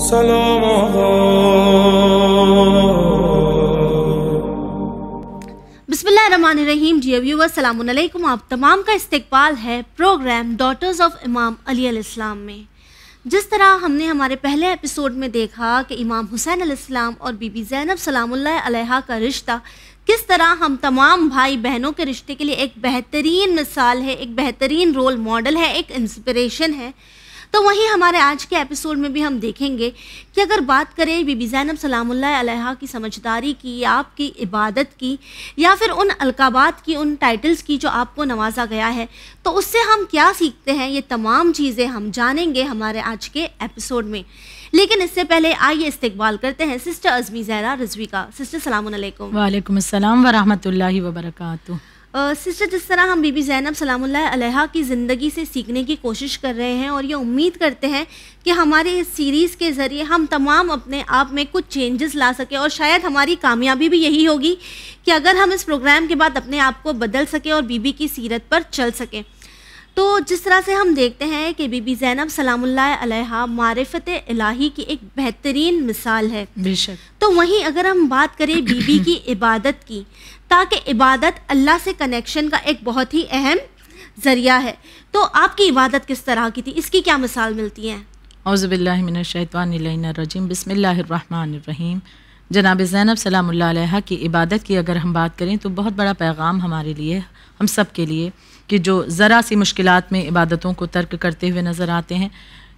سلام بسم اللہ الرحمن الرحیم. جی ویور السلام علیکم. آپ تمام کا استقبال ہے پروگرام ڈاٹرز آف امام علی علیہ السلام میں. جس طرح ہم نے ہمارے پہلے ایپیسوڈ میں دیکھا کہ امام حسین علیہ السلام اور بی بی زینب سلام اللہ علیہا کا رشتہ کس طرح ہم تمام بھائی بہنوں کے رشتے کے لیے ایک بہترین مثال ہے، ایک بہترین رول ماڈل ہے، ایک انسپریشن ہے، تو وہیں ہمارے آج کے ایپیسوڈ میں بھی ہم دیکھیں گے کہ اگر بات کریں بی بی زینب سلام اللہ علیہا کی سمجھداری کی، آپ کی عبادت کی، یا پھر ان القابات کی، ان ٹائٹلز کی جو آپ کو نوازا گیا ہے، تو اس سے ہم کیا سیکھتے ہیں، یہ تمام چیزیں ہم جانیں گے ہمارے آج کے ایپیسوڈ میں. لیکن اس سے پہلے آئیے استقبال کرتے ہیں سسٹر عزمی زہرا رضوی کا. سسٹر السلام علیکم. وعلیکم السلام ورحمۃ اللہ وبرکاتہ. سسٹر، جس طرح ہم بی بی زینب سلام اللہ علیہا کی زندگی سے سیکھنے کی کوشش کر رہے ہیں اور یہ امید کرتے ہیں کہ ہمارے اس سیریز کے ذریعے ہم تمام اپنے آپ میں کچھ چینجز لا سکیں، اور شاید ہماری کامیابی بھی یہی ہوگی کہ اگر ہم اس پروگرام کے بعد اپنے آپ کو بدل سکیں اور بی بی کی سیرت پر چل سکیں. تو جس طرح سے ہم دیکھتے ہیں کہ بی بی زینب سلام اللہ علیہا معرفت الہی کی ایک بہترین مثال ہے. بے شک. تو وہیں اگر ہم بات کریں بی بی کی عبادت کی، تاکہ عبادت اللہ سے کنیکشن کا ایک بہت ہی اہم ذریعہ ہے، تو آپ کی عبادت کس طرح کی تھی، اس کی کیا مثال ملتی ہے؟ اعوذ باللہ من الشیطان الرجیم. بسم اللہ الرحمن الرحیم. جناب زینب سلام اللہ علیہا کی عبادت کی اگر ہم بات کریں تو بہت بڑا پیغام ہمارے لیے، ہم سب کے لیے، کہ جو ذرا سی مشکلات میں عبادتوں کو ترک کرتے ہوئے نظر آتے ہیں.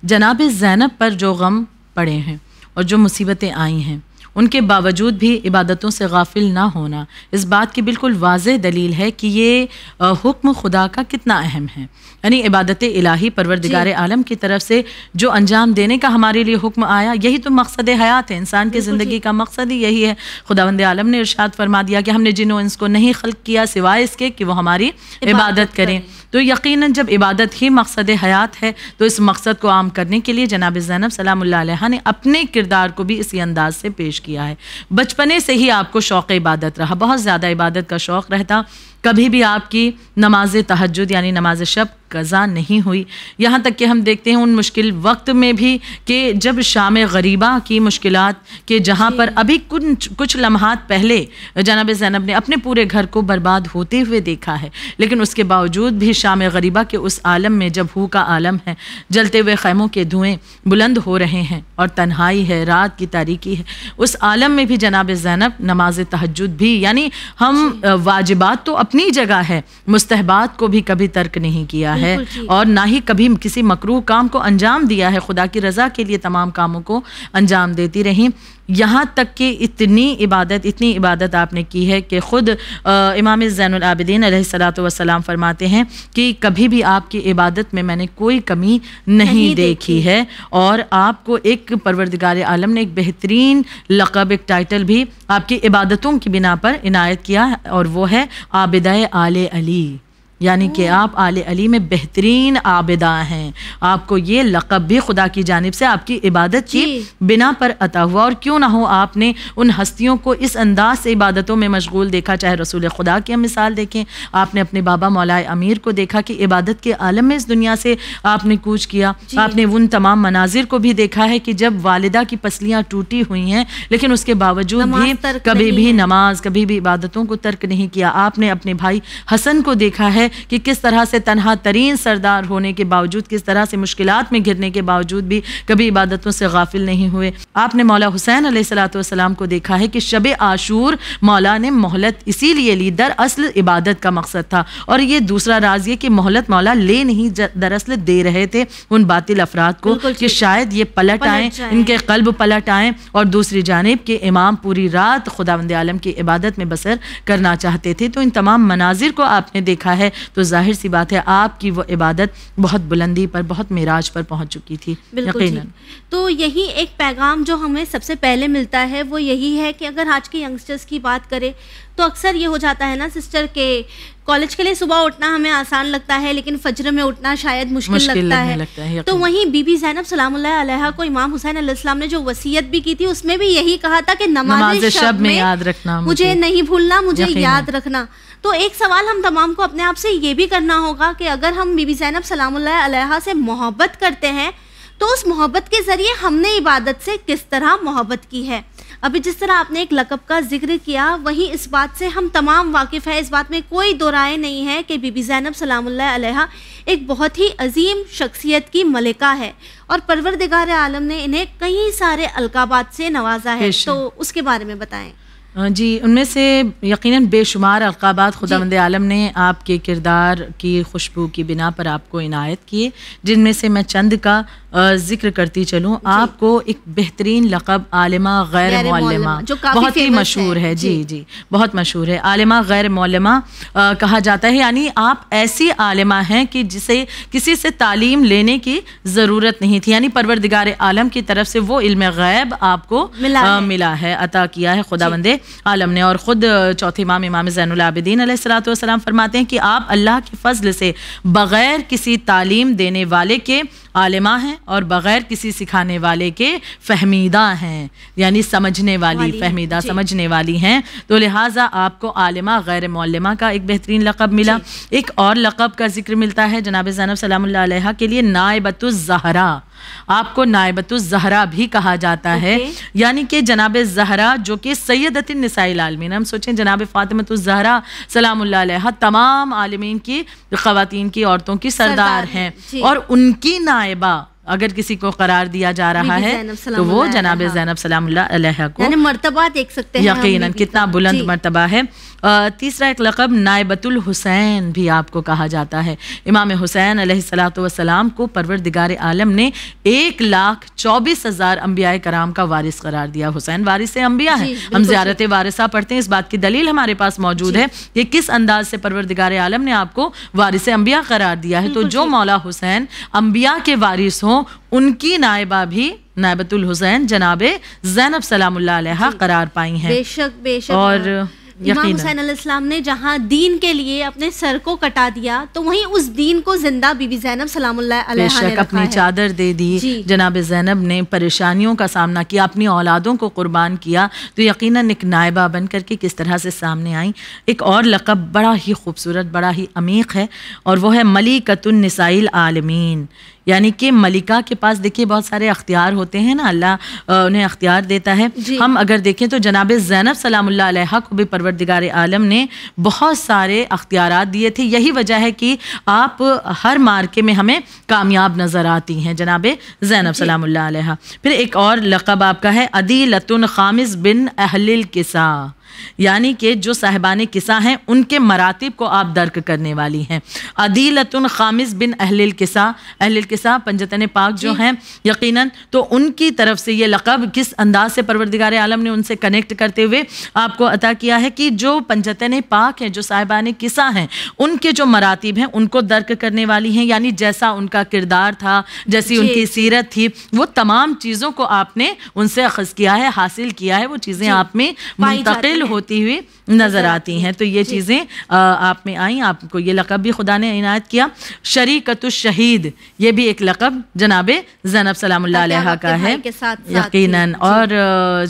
جناب زینب پر جو غم پڑے ہیں اور جو مصیبتیں آئی ہیں، ان کے باوجود بھی عبادتوں سے غافل نہ ہونا اس بات کی بالکل واضح دلیل ہے کہ یہ حکم خدا کا کتنا اہم ہے. یعنی عبادت الہی پروردگار عالم کی طرف سے جو انجام دینے کا ہمارے لیے حکم آیا، یہی تو مقصد حیات ہے. انسان کی زندگی کا مقصد ہی یہی ہے. خداوند عالم نے ارشاد فرما دیا کہ ہم نے جن و انس کو نہیں خلق کیا سوائے اس کے کہ وہ ہماری عبادت کریں. تو یقیناً جب عبادت ہی مقصد حیات ہے تو اس مقصد کو عام کرنے کے لیے جناب زینب سلام اللہ علیہا نے اپنے کردار کو بھی اسی انداز سے پیش کیا ہے. بچپنے سے ہی آپ کو شوق عبادت رہا، بہت زیادہ عبادت کا شوق رہتا. کبھی بھی آپ کی نماز تہجد یعنی نماز شب قضا نہیں ہوئی. یہاں تک کہ ہم دیکھتے ہیں ان مشکل وقت میں بھی کہ جب شام غریبہ کی مشکلات کے جہاں پر ابھی کچھ لمحات پہلے جناب زینب نے اپنے پورے گھر کو برباد ہوتے ہوئے دیکھا ہے، لیکن اس کے باوجود بھی شام غریبہ کے اس عالم میں جب ہو کا عالم ہے، جلتے ہوئے خیموں کے دھوئیں بلند ہو رہے ہیں اور تنہائی ہے، رات کی تاریکی ہے، اس عالم میں بھی جناب زینب نماز تہجد بھی، یعنی ہم واجبات تو اپنی جگہ ہے، مستحبات کو بھی کبھی ترک نہیں کیا ہے اور نہ ہی کبھی کسی مکروہ کام کو انجام دیا ہے. خدا کی رضا کے لیے تمام کاموں کو انجام دیتی رہی. یہاں تک کہ اتنی عبادت آپ نے کی ہے کہ خود امام زین العابدین علیہ الصلوۃ والسلام فرماتے ہیں کہ کبھی بھی آپ کی عبادت میں نے کوئی کمی نہیں دیکھی ہے. اور آپ کو ایک پروردگار عالم نے ایک بہترین لقب، ایک ٹائٹل بھی آپ کی عبادتوں کی بنا پر عنایت کیا، اور وہ ہے عابدہ آل علی، یعنی کہ آپ آل علی میں بہترین عابدہ ہیں. آپ کو یہ لقب بھی خدا کی جانب سے آپ کی عبادت کی بنا پر عطا ہوا. اور کیوں نہ ہو آپ نے ان ہستیوں کو اس انداز سے عبادتوں میں مشغول دیکھا، چاہے رسول خدا کی ہم مثال دیکھیں، آپ نے اپنے بابا مولا امیر کو دیکھا کہ عبادت کے عالم میں اس دنیا سے آپ نے کوچ کیا. آپ نے ان تمام مناظر کو بھی دیکھا ہے کہ جب والدہ کی پسلیاں ٹوٹی ہوئی ہیں لیکن اس کے باوجود بھی کبھی بھی نماز، کبھی بھی عبادتوں کو ترک نہیں کیا. آپ نے اپنے بھائی حسن کو دیکھا ہے کہ کس طرح سے تنہا ترین سردار ہونے کے باوجود، کس طرح سے مشکلات میں گرنے کے باوجود بھی کبھی عبادتوں سے غافل نہیں ہوئے. آپ نے مولا حسین علیہ الصلوۃ والسلام کو دیکھا ہے کہ شب عاشور مولا نے مہلت اسی لیے لی، دراصل عبادت کا مقصد تھا. اور یہ دوسرا راز یہ کہ مہلت مولا لے نہیں، دراصل دے رہے تھے ان باطل افراد کو کہ شاید یہ پلٹ آئیں، ان کے قلب پلٹ آئیں. اور دوسری جانب کے امام پوری رات خداوند عالم کی عبادت میں بسر کرنا چاہتے تھے. تو ان تمام مناظر کو آپ نے دیکھا ہے تو ظاہر سی بات ہے آپ کی وہ عبادت بہت بلندی پر، بہت معراج پر پہنچ چکی تھی. یقیناً تو یہی ایک پیغام جو ہمیں سب سے پہلے ملتا ہے وہ یہی ہے کہ اگر آج کے ینگسٹرز کی بات کریں تو اکثر یہ ہو جاتا ہے نا سسٹر کہ کالج کے لیے صبح اٹھنا ہمیں آسان لگتا ہے لیکن فجر میں اٹھنا شاید مشکل لگتا ہے. تو وہیں بی بی زینب سلام اللہ علیہا کو امام حسین علیہ السلام نے جو وصیت بھی کی تھی اس میں بھی یہی کہا تھا کہ نماز شب میں یاد رکھنا، مجھے نہیں بھولنا، مجھے یاد رکھنا. تو ایک سوال ہم تمام کو اپنے آپ سے یہ بھی کرنا ہوگا کہ اگر ہم بی بی زینب سلام اللہ علیہا سے محبت کرتے ہیں تو اس محبت کے ذریعے ہم نے عبادت سے کس طرح محبت کی ہے. ابھی جس طرح آپ نے ایک لقب کا ذکر کیا، وہیں اس بات سے ہم تمام واقف ہیں، اس بات میں کوئی دو رائے نہیں ہے کہ بی بی زینب سلام اللہ علیہا ایک بہت ہی عظیم شخصیت کی ملکہ ہے، اور پروردگار عالم نے انہیں کئی سارے القابات سے نوازا ہے. تو اس کے بارے میں بتائیں. جی، ان میں سے یقیناً بے شمار القابات خداوند عالم نے آپ کے کردار کی خوشبو کی بنا پر آپ کو عنایت کیے، جن میں سے میں چند کا ذکر کرتی چلوں. آپ کو ایک بہترین لقب عالمہ غیر معلمہ بہت ہی مشہور ہے. جی بہت مشہور ہے. عالمہ غیر معلمہ کہا جاتا ہے، یعنی آپ ایسی عالمہ ہیں کہ جسے کسی سے تعلیم لینے کی ضرورت نہیں تھی، یعنی پروردگار عالم کی طرف سے وہ علم غیب آپ کو ملا ہے، عطا کیا ہے خداوند عالم نے. اور خود چوتھے امام زین العابدین علیہ الصلوۃ والسلام فرماتے ہیں کہ آپ اللہ کے فضل سے بغیر کسی تعلیم دینے والے کے عالمہ ہیں اور بغیر کسی سکھانے والے کے فہمیدہ ہیں، یعنی سمجھنے والی، فہمیدہ سمجھنے والی ہیں. تو لہٰذا آپ کو عالمہ غیر معلمہ کا ایک بہترین لقب ملا. ایک اور لقب کا ذکر ملتا ہے جناب زینب سلام اللہ علیہا کے لیے، نائبۃ الزہرا. آپ کو نائبۃ الزہرا بھی کہا جاتا ہے، یعنی کہ جناب زہرا جو کہ سیدۃ النساء العالمین، ہم سوچیں جناب فاطمۃ الزہرا سلام اللہ علیہا تمام عالمین کی خواتین کی عورتوں کی سردار ہیں، اور ان کی نائبہ اگر کسی کو قرار دیا جا رہا ہے تو وہ جناب زینب سلام اللہ علیہا کو، یعنی مرتبہ دیکھ سکتے ہیں یقیناً کتنا بلند مرتبہ ہے. تیسرا ایک لقب نائبۃ الحسین بھی آپ کو کہا جاتا ہے. امام حسین علیہ الصلوۃ والسلام کو پروردگار عالم نے 1,24,000 انبیاء کرام کا وارث قرار دیا. حسین وارث انبیاء ہیں. ہم زیارت وارثہ پڑھتے ہیں، اس بات کی دلیل ہمارے پاس موجود ہے کہ کس انداز سے پروردگار عالم نے آپ کو وارث انبیاء قرار دیا ہے. تو جو مولا حسین انبیاء کے وارث ہوں، ان کی نائبہ بھی نائبۃ الحسین جناب زینب سلام اللہ علیہا قرار پائی ہیں. بے شک بے شک. اور امام حسین علیہ السلام نے جہاں دین کے لیے اپنے سر کو کٹا دیا، تو وہیں اس دین کو زندہ بی بی زینب سلام اللہ علیہا نے رکھا ہے. اپنی چادر دے دی. جناب زینب نے پریشانیوں کا سامنا کیا، اپنی اولادوں کو قربان کیا، تو یقیناً ایک نائبہ بن کر کے کس طرح سے سامنے آئیں. ایک اور لقب بڑا ہی خوبصورت، بڑا ہی عمیق ہے، اور وہ ہے ملکۃ النساء العالمین. یعنی کہ ملکہ کے پاس دیکھیے بہت سارے اختیار ہوتے ہیں نا، اللہ انہیں اختیار دیتا ہے. ہم اگر دیکھیں تو جناب زینب سلام اللہ علیہا کو بھی پروردگار عالم نے بہت سارے اختیارات دیے تھے. یہی وجہ ہے کہ آپ ہر مارکے میں ہمیں کامیاب نظر آتی ہیں جناب زینب سلام اللہ علیہا. پھر ایک اور لقب آپ کا ہے عدیلۃ خامس بن اہل الکساء، یعنی کہ جو صاحبان قصہ ہیں ان کے مراتب کو آپ درک کرنے والی ہیں. عدیلۃ خامس بن اہل القصہ، اہل القصہ پنجتن پاک جو ہیں یقیناً، تو ان کی طرف سے یہ لقب کس انداز سے پروردگار عالم نے ان سے کنیکٹ کرتے ہوئے آپ کو عطا کیا ہے کہ جو پنجتن پاک ہیں، جو صاحبان قصہ ہیں، ان کے جو مراتب ہیں ان کو درک کرنے والی ہیں. یعنی جیسا ان کا کردار تھا، جیسی ان کی سیرت تھی، وہ تمام چیزوں کو آپ نے ان سے اخذ کیا ہے، حاصل کیا ہے، وہ چیزیں آپ میں منتقل ہوتی ہوئی نظر آتی ہیں. تو یہ چیزیں آپ میں آئیں. آپ کو یہ لقب بھی خدا نے عنایت کیا. شریکۃ الشہید، یہ بھی ایک لقب جناب زینب سلام اللہ علیہا کا ہے یقیناً. اور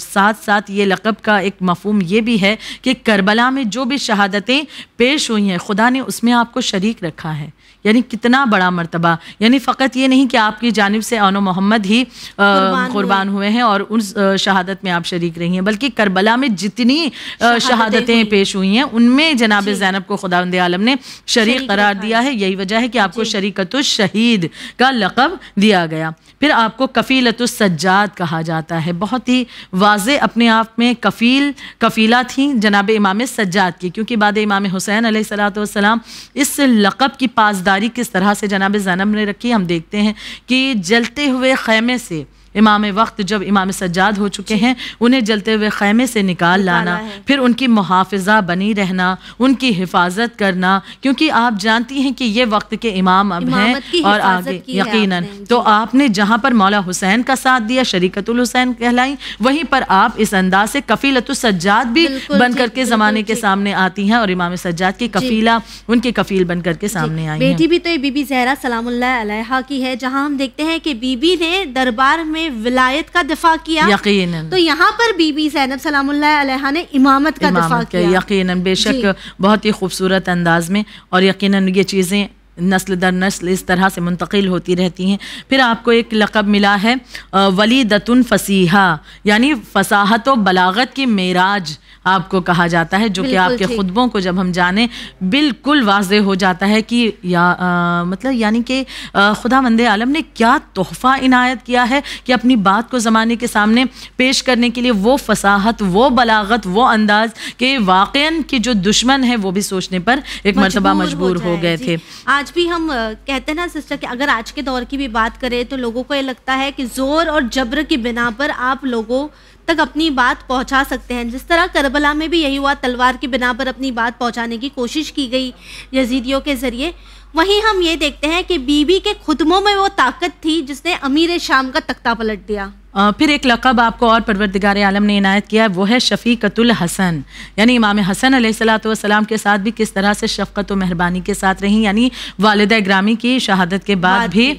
ساتھ ساتھ یہ لقب کا ایک مفہوم یہ بھی ہے کہ کربلا میں جو بھی شہادتیں پیش ہوئی ہیں، خدا نے اس میں آپ کو شریک رکھا ہے. یعنی کتنا بڑا مرتبہ. یعنی فقط یہ نہیں کہ آپ کی جانب سے آن و محمد ہی قربان ہوئے ہیں اور اس شہادت میں آپ شریک رہی ہیں، بلکہ کربلا میں جتنی شہادتیں پیش ہوئی ہیں ان میں جناب زینب کو خداوند عالم نے شریک قرار دیا ہے. یہی وجہ ہے کہ آپ کو شریکۃ الشہید کا لقب دیا گیا. پھر آپ کو کفیلۃ السجاد کہا جاتا ہے. بہت ہی واضح اپنے آپ میں کفیلہ تھیں جناب امام سجاد کی، کیونکہ بعد امام حسین علیہ الصلوۃ والسلام اس لقب کی پاسداری کس طرح سے جناب زینب نے رکھی. ہم دیکھتے ہیں کہ جلتے ہوئے خیمے سے امام وقت جب امام سجاد ہو چکے ہیں، انہیں جلتے ہوئے خیمے سے نکال لانا، پھر ان کی محافظہ بنی رہنا، ان کی حفاظت کرنا، کیونکہ آپ جانتی ہیں کہ یہ وقت کے امام اب ہیں اور آگے یقیناً. تو آپ نے جہاں پر مولا حسین کا ساتھ دیا، شریکۃ الحسین کہلائیں، وہیں پر آپ اس انداز سے کفیلۃ السجاد بھی بن کر کے زمانے کے سامنے آتی ہیں، اور امام سجاد کی کفیلہ ان کی کفیل بن کر کے سامنے آئی ہیں. بیٹی بھی تو بی بی زہرا سلام اللہ علیہا کی ہے، جہاں ہم دیکھتے ہیں کہ بی بی نے دربار میں ولایت کا دفاع کیا یقیناً، تو یہاں پر بی بی زینب سلام اللہ علیہا نے امامت کا دفاع کیا یقیناً. بے شک بہت ہی خوبصورت انداز میں. اور یقیناً یہ چیزیں نسل در نسل اس طرح سے منتقل ہوتی رہتی ہیں. پھر آپ کو ایک لقب ملا ہے ولیدۃ فصیحہ، یعنی فصاحت و بلاغت کی معراج آپ کو کہا جاتا ہے، جو کہ آپ کے خطبوں کو جب ہم جانیں بالکل واضح ہو جاتا ہے کہ مطلب یعنی کہ خداوند عالم نے کیا تحفہ عنایت کیا ہے کہ اپنی بات کو زمانے کے سامنے پیش کرنے کے لیے وہ فصاحت، وہ بلاغت، وہ انداز کہ واقعاً کہ جو دشمن ہے وہ بھی سوچنے پر ایک مرتبہ مجبور ہو گئے تھے. آج بھی ہم کہتے ہیں نا سسٹر کہ اگر آج کے دور کی بھی بات کریں تو لوگوں کو یہ لگتا ہے کہ زور اور جبر کی بنا پر آپ لوگوں تک اپنی بات پہنچا سکتے ہیں. جس طرح کربلا میں بھی یہی ہوا، تلوار کی بنا پر اپنی بات پہنچانے کی کوشش کی گئی یزیدیوں کے ذریعے. وہیں ہم یہ دیکھتے ہیں کہ بی بی کے خدموں میں وہ طاقت تھی جس نے امیر شام کا تختہ پلٹ دیا. پھر ایک لقب آپ کو اور پروردگار عالم نے عنایت کیا ہے، وہ ہے شفیقۃ الحسن، یعنی امام حسن علیہ الصلوۃ والسلام کے ساتھ بھی کس طرح سے شفقت و مہربانی کے ساتھ رہیں، یعنی والدہ گرامی کی شہادت کے بعد بھی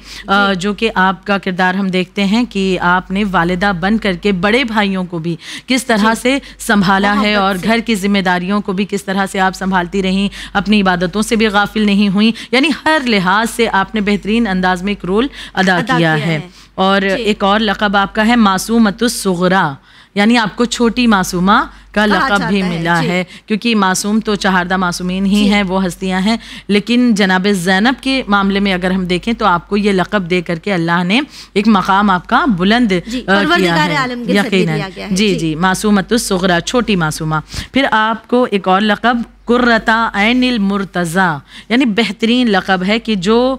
جو کہ آپ کا کردار ہم دیکھتے ہیں کہ آپ نے والدہ بن کر کے بڑے بھائیوں کو بھی کس طرح سے سنبھالا ہے، اور گھر کی ذمہ داریوں کو بھی کس طرح سے آپ سنبھالتی رہیں، اپنی عبادتوں سے بھی غافل نہیں ہوئیں، یعنی ہر لحاظ سے آپ نے بہترین انداز میں ایک رول ادا کیا ہے. اور ایک اور لقب آپ کا ہے معصومۃ الصغریٰ، یعنی آپ کو چھوٹی معصومہ کا لقب بھی ملا ہے، کیونکہ معصوم تو چہاردہ معصومین ہی ہیں، وہ ہستیاں ہیں، لیکن جناب زینب کے معاملے میں اگر ہم دیکھیں تو آپ کو یہ لقب دے کر کے اللہ نے ایک مقام آپ کا بلند کیا ہے یقیناً. جی معصومۃ الصغریٰ، چھوٹی معصومہ. پھر آپ کو ایک اور لقب قرۃ عین المرتضیٰ، یعنی بہترین لقب ہے کہ جو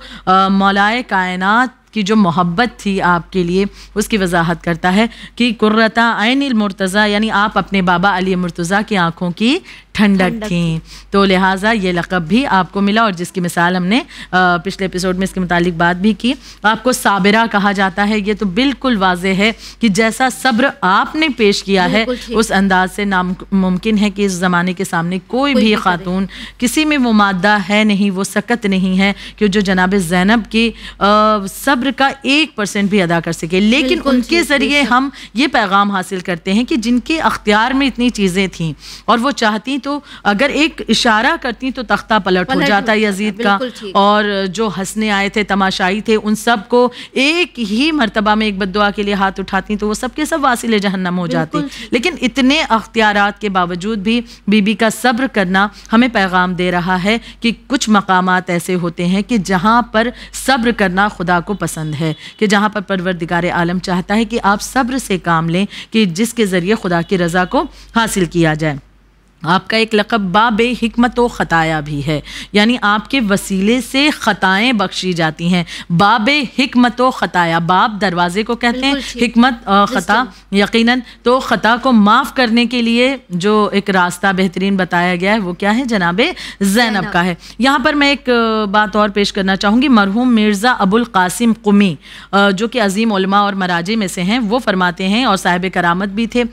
مولائے کائنات کی جو محبت تھی آپ کے لیے اس کی وضاحت کرتا ہے کہ قرۃ عین المرتضیٰ، یعنی آپ اپنے بابا علی مرتضیٰ کی آنکھوں کی ٹھنڈک تھیں. تو لہٰذا یہ لقب بھی آپ کو ملا، اور جس کی مثال ہم نے پچھلے ایپیسوڈ میں اس کے متعلق بات بھی کی. آپ کو صابرہ کہا جاتا ہے، یہ تو بالکل واضح ہے کہ جیسا صبر آپ نے پیش کیا ہے اس انداز سے ناممکن ہے کہ اس زمانے کے سامنے کوئی بھی خاتون کسی میں وہ مادہ ہے نہیں، وہ سکت نہیں ہے کہ جو جناب زینب کی صبر کا 1% بھی ادا کر سکے. لیکن ان کے ذریعے ہم یہ پیغام حاصل کرتے ہیں کہ جن کے اختیار میں اتنی چیزیں تھیں اور وہ چاہتی تو اگر ایک اشارہ کرتی تو تختہ پلٹ ہو جاتا یزید کا، اور جو ہنسنے آئے تھے، تماشائی تھے، ان سب کو ایک ہی مرتبہ میں ایک بد دعا کے لیے ہاتھ اٹھاتی تو وہ سب کے سب واصل جہنم ہو جاتے. لیکن اتنے اختیارات کے باوجود بھی بی بی کا صبر کرنا ہمیں پیغام دے رہا ہے کہ کچھ مقامات ایسے ہوتے ہیں کہ جہاں پر صبر کرنا خدا کو پسند ہے، کہ جہاں پر پروردگار عالم چاہتا ہے کہ آپ صبر سے کام لیں کہ جس کے ذریعے خدا کی رضا کو حاصل کیا جائے. آپ کا ایک لقب باب حکمت و خطایا بھی ہے، یعنی آپ کے وسیلے سے خطائیں بخشی جاتی ہیں. باب حکمت و خطایا، باب دروازے کو کہتے ہیں، حکمت خطا یقیناً. تو خطا کو معاف کرنے کے لیے جو ایک راستہ بہترین بتایا گیا ہے وہ کیا ہے؟ جناب زینب کا ہے. یہاں پر میں ایک بات اور پیش کرنا چاہوں گی. مرحوم مرزا ابو القاسم قمی جو کہ عظیم علماء اور مراجع میں سے ہیں، وہ فرماتے ہیں، اور صاحب کرامت بھی تھے،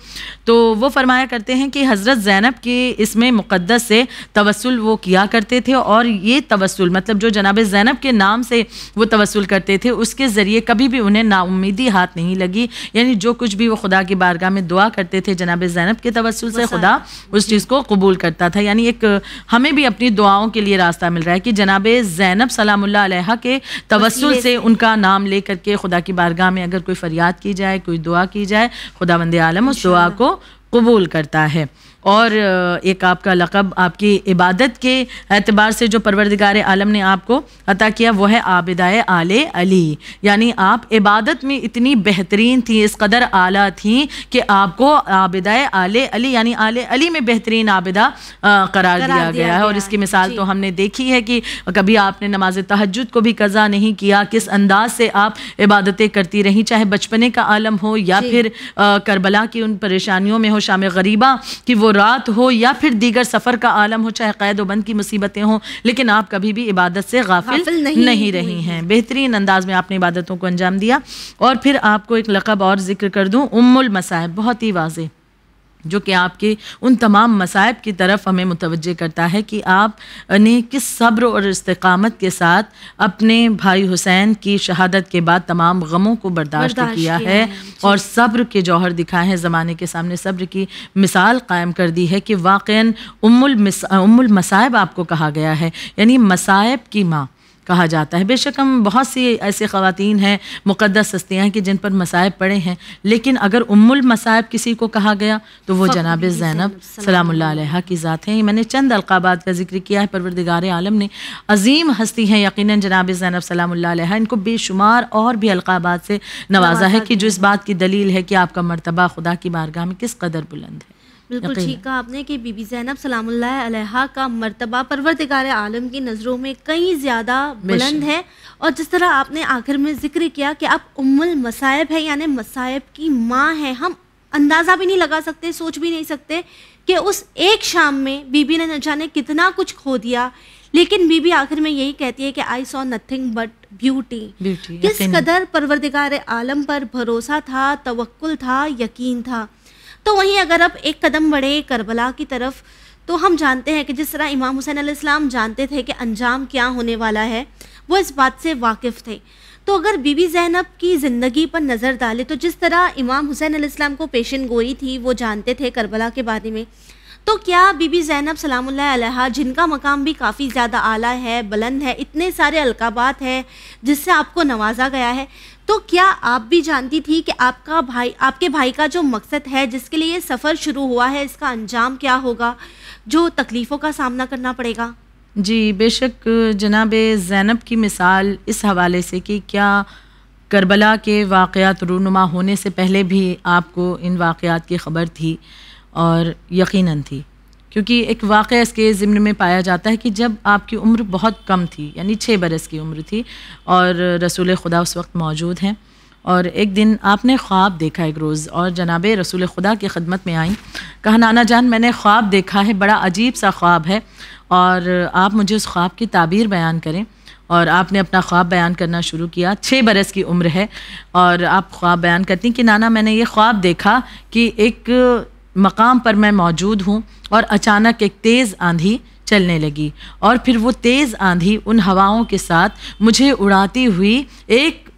تو وہ فرمایا کرتے ہیں کہ حضرت زینب کی اس میں مقدس سے توسل وہ کیا کرتے تھے، اور یہ توسل مطلب جو جناب زینب کے نام سے وہ توسل کرتے تھے اس کے ذریعے کبھی بھی انہیں نا امیدی ہاتھ نہیں لگی. یعنی جو کچھ بھی وہ خدا کی بارگاہ میں دعا کرتے تھے جناب زینب کے توسل سے خدا اس چیز کو قبول کرتا تھا. یعنی ایک ہمیں بھی اپنی دعاؤں کے لیے راستہ مل رہا ہے کہ جناب زینب سلام اللہ علیہا کے توسل سے ان کا نام لے کر کے خدا کی بارگاہ میں اگر کوئی فریاد کی جائے، کوئی دعا کی جائے، خداوند عالم اس دعا کو قبول کرتا ہے. اور ایک آپ کا لقب آپ کی عبادت کے اعتبار سے جو پروردگار عالم نے آپ کو عطا کیا وہ ہے عابدۂ آل علی، یعنی آپ عبادت میں اتنی بہترین تھیں، اس قدر اعلیٰ تھیں کہ آپ کو عابدۂ آل علی یعنی آل علی میں بہترین عابدہ قرار دیا گیا ہے. اور اس کی مثال تو ہم نے دیکھی ہے کہ کبھی آپ نے نماز تہجد کو بھی قضا نہیں کیا، کس انداز سے آپ عبادتیں کرتی رہیں، چاہے بچپنے کا عالم ہو یا پھر کربلا کی ان پریشانیوں میں ہو، شام غریبہ کی وہ رات ہو یا پھر دیگر سفر کا عالم ہو، چاہے قید و بند کی مصیبتیں ہوں، لیکن آپ کبھی بھی عبادت سے غافل نہیں رہی ہیں. بہترین انداز میں آپ نے عبادتوں کو انجام دیا. اور پھر آپ کو ایک لقب اور ذکر کر دوں، ام المصائب، بہت ہی واضح، جو کہ آپ کے ان تمام مصائب کی طرف ہمیں متوجہ کرتا ہے کہ آپ نے کس صبر اور استقامت کے ساتھ اپنے بھائی حسین کی شہادت کے بعد تمام غموں کو برداشت کیا ہے اور صبر کے جوہر دکھائے ہیں، زمانے کے سامنے صبر کی مثال قائم کر دی ہے کہ واقعاً ام المصائب آپ کو کہا گیا ہے، یعنی مصائب کی ماں کہا جاتا ہے. بے شک ہم بہت سی ایسے خواتین ہیں، مقدس ہستیاں ہیں کہ جن پر مصائب پڑے ہیں، لیکن اگر ام المصائب کسی کو کہا گیا تو وہ جناب زینب سلام اللہ علیہا کی ذات ہیں. میں نے چند القابات کا ذکر کیا ہے. پروردگار عالم نے عظیم ہستی ہیں یقیناً جناب زینب سلام اللہ علیہا، ان کو بے شمار اور بھی القابات سے نوازا ہے کہ جو اس بات کی دلیل ہے کہ آپ کا مرتبہ خدا کی بارگاہ میں کس قدر بلند ہے. بالکل ٹھیک کہا آپ نے کہ بی بی زینب سلام اللہ علیہا کا مرتبہ پروردگار عالم کی نظروں میں کئی زیادہ بلند ہے. اور جس طرح آپ نے آخر میں ذکر کیا کہ آپ ام المصائب ہے، یعنی مصائب کی ماں ہے. ہم اندازہ بھی نہیں لگا سکتے، سوچ بھی نہیں سکتے کہ اس ایک شام میں بی بی نے نہ جانے کتنا کچھ کھو دیا، لیکن بی بی آخر میں یہی کہتی ہے کہ آئی سو نتھنگ بٹ بیوٹی. کس قدر پروردگار عالم پر بھروسہ تھا، توکل تھا، یقین تھا. تو وہیں اگر اب ایک قدم بڑھے کربلا کی طرف، تو ہم جانتے ہیں کہ جس طرح امام حسین علیہ السلام جانتے تھے کہ انجام کیا ہونے والا ہے، وہ اس بات سے واقف تھے. تو اگر بی بی زینب کی زندگی پر نظر ڈالے تو جس طرح امام حسین علیہ السلام کو پیشن گوئی تھی، وہ جانتے تھے کربلا کے بارے میں، تو کیا بی بی زینب سلام اللہ علیہا، جن کا مقام بھی کافی زیادہ اعلیٰ ہے، بلند ہے، اتنے سارے القابات ہیں جس سے آپ کو نوازا گیا ہے، تو کیا آپ بھی جانتی تھی کہ آپ کے بھائی کا جو مقصد ہے، جس کے لیے یہ سفر شروع ہوا ہے، اس کا انجام کیا ہوگا، جو تکلیفوں کا سامنا کرنا پڑے گا؟ جی بے شک جناب زینب کی مثال اس حوالے سے کہ کیا کربلا کے واقعات رونما ہونے سے پہلے بھی آپ کو ان واقعات کی خبر تھی؟ اور یقیناً تھی، کیونکہ ایک واقعہ اس کے ضمن میں پایا جاتا ہے کہ جب آپ کی عمر بہت کم تھی، یعنی 6 برس کی عمر تھی، اور رسول خدا اس وقت موجود ہیں، اور ایک دن آپ نے خواب دیکھا ایک روز، اور جناب رسول خدا کی خدمت میں آئیں. کہا نانا جان میں نے خواب دیکھا ہے، بڑا عجیب سا خواب ہے، اور آپ مجھے اس خواب کی تعبیر بیان کریں. اور آپ نے اپنا خواب بیان کرنا شروع کیا. 6 برس کی عمر ہے اور آپ خواب بیان کرتی ہیں کہ نانا میں نے یہ خواب دیکھا کہ ایک مقام پر میں موجود ہوں اور اچانک ایک تیز آندھی چلنے لگی، اور پھر وہ تیز آندھی ان ہواؤں کے ساتھ مجھے اڑاتی ہوئی ایک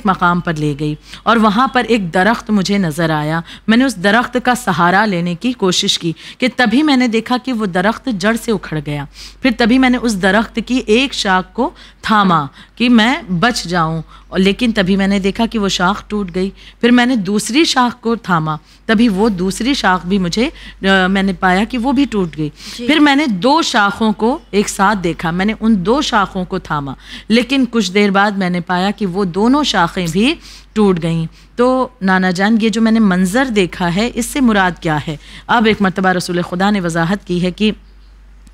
مقام پر لے گئی، اور وہاں پر ایک درخت مجھے نظر آیا. میں نے اس درخت کا سہارا لینے کی کوشش کی کہ تبھی میں نے دیکھا کہ وہ درخت جڑ سے اکھڑ گیا. پھر تبھی میں نے اس درخت کی ایک شاخ کو تھاما کہ میں بچ جاؤں، لیکن تبھی میں نے دیکھا کہ وہ شاخ ٹوٹ گئی. پھر میں نے دوسری شاخ کو تھاما، تبھی وہ دوسری شاخ بھی میں نے پایا کہ وہ بھی ٹوٹ گئی. پھر میں نے 2 شاخوں کو ایک ساتھ دیکھا، میں نے ان 2 شاخوں کو تھاما، لیکن کچھ دیر بعد میں نے پایا کہ وہ دونوں شاخیں بھی ٹوٹ گئیں. تو نانا جان یہ جو میں نے منظر دیکھا ہے، اس سے مراد کیا ہے؟ اب ایک مرتبہ رسول خدا نے وضاحت کی ہے کہ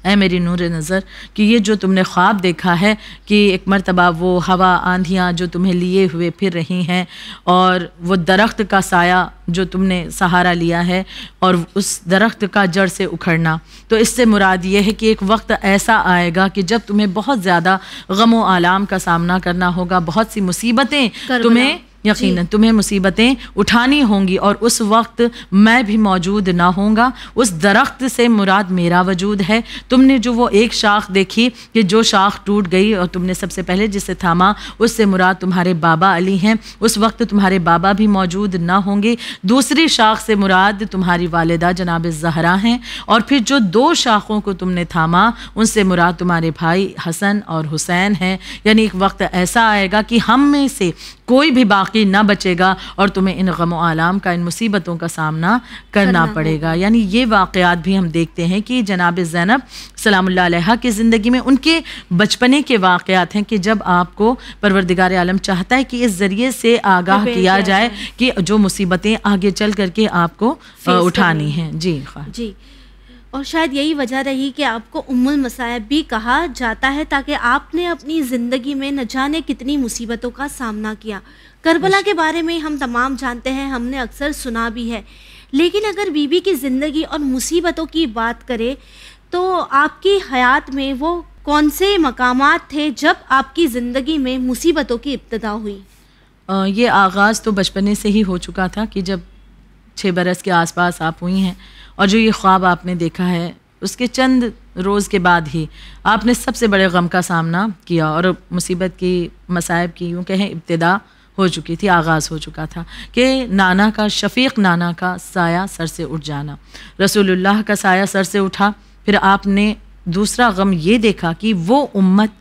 اے میری نور نظر، کہ یہ جو تم نے خواب دیکھا ہے کہ ایک مرتبہ وہ ہوا آندھیاں جو تمہیں لیے ہوئے پھر رہی ہیں، اور وہ درخت کا سایہ جو تم نے سہارا لیا ہے، اور اس درخت کا جڑ سے اکھڑنا، تو اس سے مراد یہ ہے کہ ایک وقت ایسا آئے گا کہ جب تمہیں بہت زیادہ غم و آلام کا سامنا کرنا ہوگا، بہت سی مصیبتیں تمہیں یقیناً تمہیں مصیبتیں اٹھانی ہوں گی، اور اس وقت میں بھی موجود نہ ہوں گا. اس درخت سے مراد میرا وجود ہے. تم نے جو وہ ایک شاخ دیکھی کہ جو شاخ ٹوٹ گئی اور تم نے سب سے پہلے جسے تھاما، اس سے مراد تمہارے بابا علی ہیں. اس وقت تمہارے بابا بھی موجود نہ ہوں گے. دوسری شاخ سے مراد تمہاری والدہ جناب زہرا ہیں، اور پھر جو 2 شاخوں کو تم نے تھاما ان سے مراد تمہارے بھائی حسن اور حسین ہیں. یعنی ایک وقت ایسا آئے گا کہ ہم میں سے کوئی بھی باقی نہ بچے گا، اور تمہیں ان غم و آلام کا، ان مصیبتوں کا سامنا کرنا پڑے گا. یعنی یہ واقعات بھی ہم دیکھتے ہیں کہ جناب زینب سلام اللہ علیہا کی زندگی میں ان کے بچپنے کے واقعات ہیں کہ جب آپ کو پروردگار عالم چاہتا ہے کہ اس ذریعے سے آگاہ کیا جائے کہ جو مصیبتیں آگے چل کر کے آپ کو اٹھانی ہیں. جی اور شاید یہی وجہ رہی کہ آپ کو ام المصائب بھی کہا جاتا ہے، تاکہ آپ نے اپنی زندگی میں نہ جانے کتنی مصیبتوں کا سامنا کیا. کربلا کے بارے میں ہم تمام جانتے ہیں، ہم نے اکثر سنا بھی ہے، لیکن اگر بی بی کی زندگی اور مصیبتوں کی بات کرے تو آپ کی حیات میں وہ کون سے مقامات تھے جب آپ کی زندگی میں مصیبتوں کی ابتدا ہوئی؟ یہ آغاز تو بچپنے سے ہی ہو چکا تھا کہ جب 6 برس کے آس پاس آپ ہوئی ہیں، اور جو یہ خواب آپ نے دیکھا ہے اس کے چند روز کے بعد ہی آپ نے سب سے بڑے غم کا سامنا کیا، اور مصیبت کی، مصائب کی یوں کہیں ابتدا ہو چکی تھی، آغاز ہو چکا تھا کہ نانا کا، شفیق نانا کا سایہ سر سے اٹھ جانا. رسول اللہ کا سایہ سر سے اٹھا. پھر آپ نے دوسرا غم یہ دیکھا کہ وہ امت